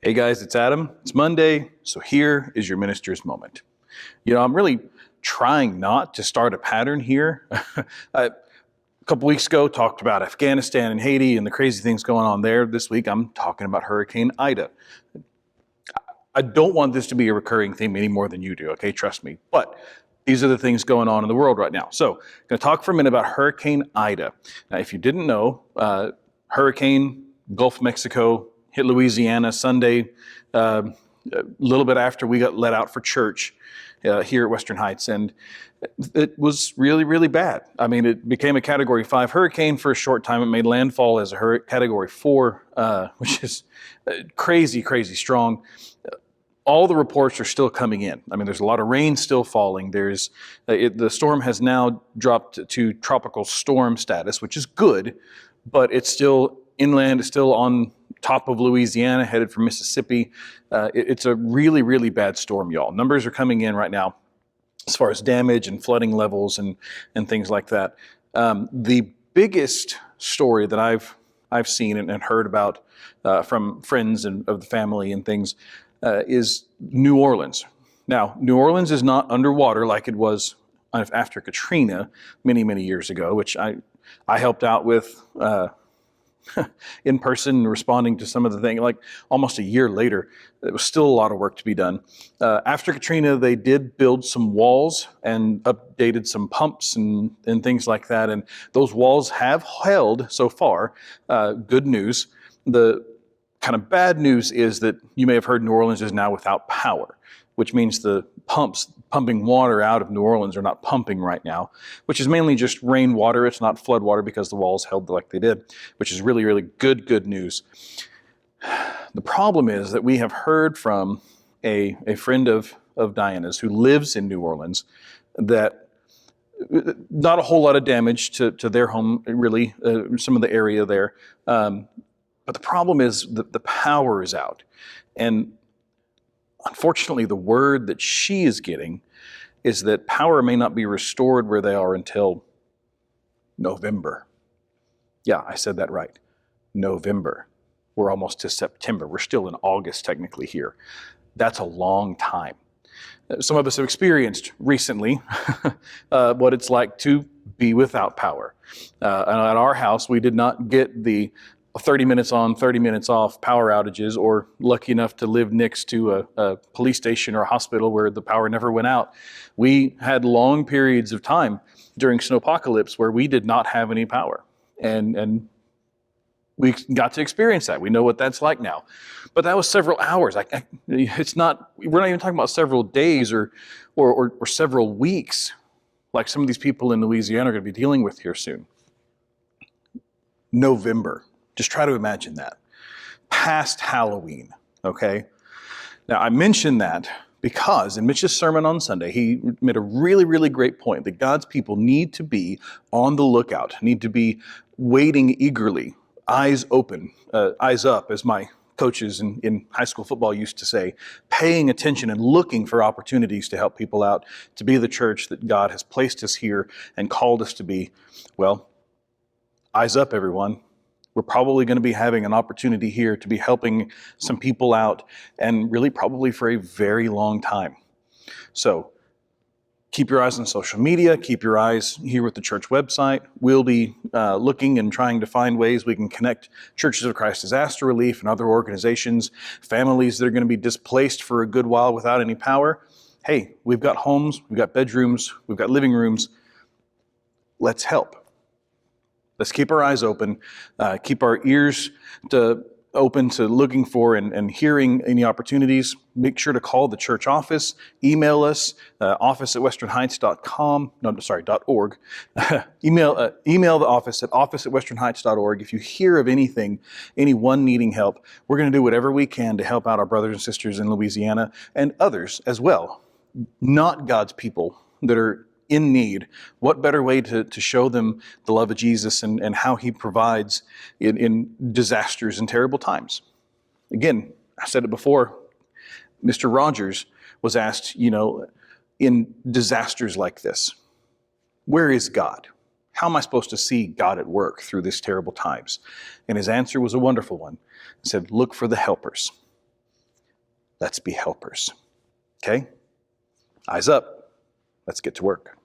Hey guys, it's Adam. It's Monday, so here is your minister's moment. I'm really trying not to start a pattern here. A couple weeks ago, talked about Afghanistan and Haiti and the crazy things going on there. This week, I'm talking about Hurricane Ida. I don't want this to be a recurring theme any more than you do, okay? Trust me. But these are the things going on in the world right now. So I'm going to talk for a minute about Hurricane Ida. Now, if you didn't know, Hurricane, Gulf of Mexico, hit Louisiana Sunday, a little bit after we got let out for church here at Western Heights. And it was really, really bad. I mean, it became a Category 5 hurricane for a short time. It made landfall as a Category 4, which is crazy, crazy strong. All the reports are still coming in. I mean, there's a lot of rain still falling. The storm has now dropped to tropical storm status, which is good, but it's still inland, it's still on top of Louisiana, headed for Mississippi. It's a really, really bad storm, y'all. Numbers are coming in right now as far as damage and flooding levels and things like that. The biggest story that I've seen and heard about from friends and of the family and things is New Orleans. Now, New Orleans is not underwater like it was after Katrina many, many years ago, which I helped out with in person, responding to some of the things. Like almost a year later, there was still a lot of work to be done. After Katrina, they did build some walls and updated some pumps and things like that. And those walls have held so far. Good news. The kind of bad news is that you may have heard New Orleans is now without power, which means the pumps pumping water out of New Orleans are not pumping right now, which is mainly just rainwater. It's not flood water because the walls held like they did, which is really, really good news. The problem is that we have heard from a friend of Diana's who lives in New Orleans that not a whole lot of damage to their home, really, some of the area there. But the problem is that the power is out. And unfortunately, the word that she is getting is that power may not be restored where they are until November. Yeah, I said that right. November. We're almost to September. We're still in August technically here. That's a long time. Some of us have experienced recently what it's like to be without power. And at our house, we did not get the 30 minutes on, 30 minutes off power outages, or lucky enough to live next to a police station or a hospital where the power never went out. We had long periods of time during snowpocalypse where we did not have any power. And we got to experience that. We know what that's like now. But that was several hours. We're not even talking about several days or several weeks like some of these people in Louisiana are going to be dealing with here soon. November. Just try to imagine that. Past Halloween, okay? Now, I mention that because in Mitch's sermon on Sunday, he made a really, really great point that God's people need to be on the lookout, need to be waiting eagerly, eyes open, eyes up, as my coaches in high school football used to say, paying attention and looking for opportunities to help people out, to be the church that God has placed us here and called us to be. Well, eyes up, everyone. We're probably going to be having an opportunity here to be helping some people out, and really probably for a very long time. So keep your eyes on social media, keep your eyes here with the church website. We'll be looking and trying to find ways we can connect Churches of Christ Disaster Relief and other organizations, families that are going to be displaced for a good while without any power. Hey, we've got homes, we've got bedrooms, we've got living rooms. Let's help. Let's keep our eyes open, keep our ears open to looking for and hearing any opportunities. Make sure to call the church office, email us, office@westernheights.com. No, I'm sorry, .org. email the office at office@westernheights.org. If you hear of anyone needing help, we're going to do whatever we can to help out our brothers and sisters in Louisiana and others as well, not God's people that are in need. What better way to show them the love of Jesus and how he provides in disasters and terrible times? Again, I said it before, Mr. Rogers was asked, in disasters like this, where is God? How am I supposed to see God at work through these terrible times? And his answer was a wonderful one. He said, look for the helpers. Let's be helpers. Okay? Eyes up. Let's get to work.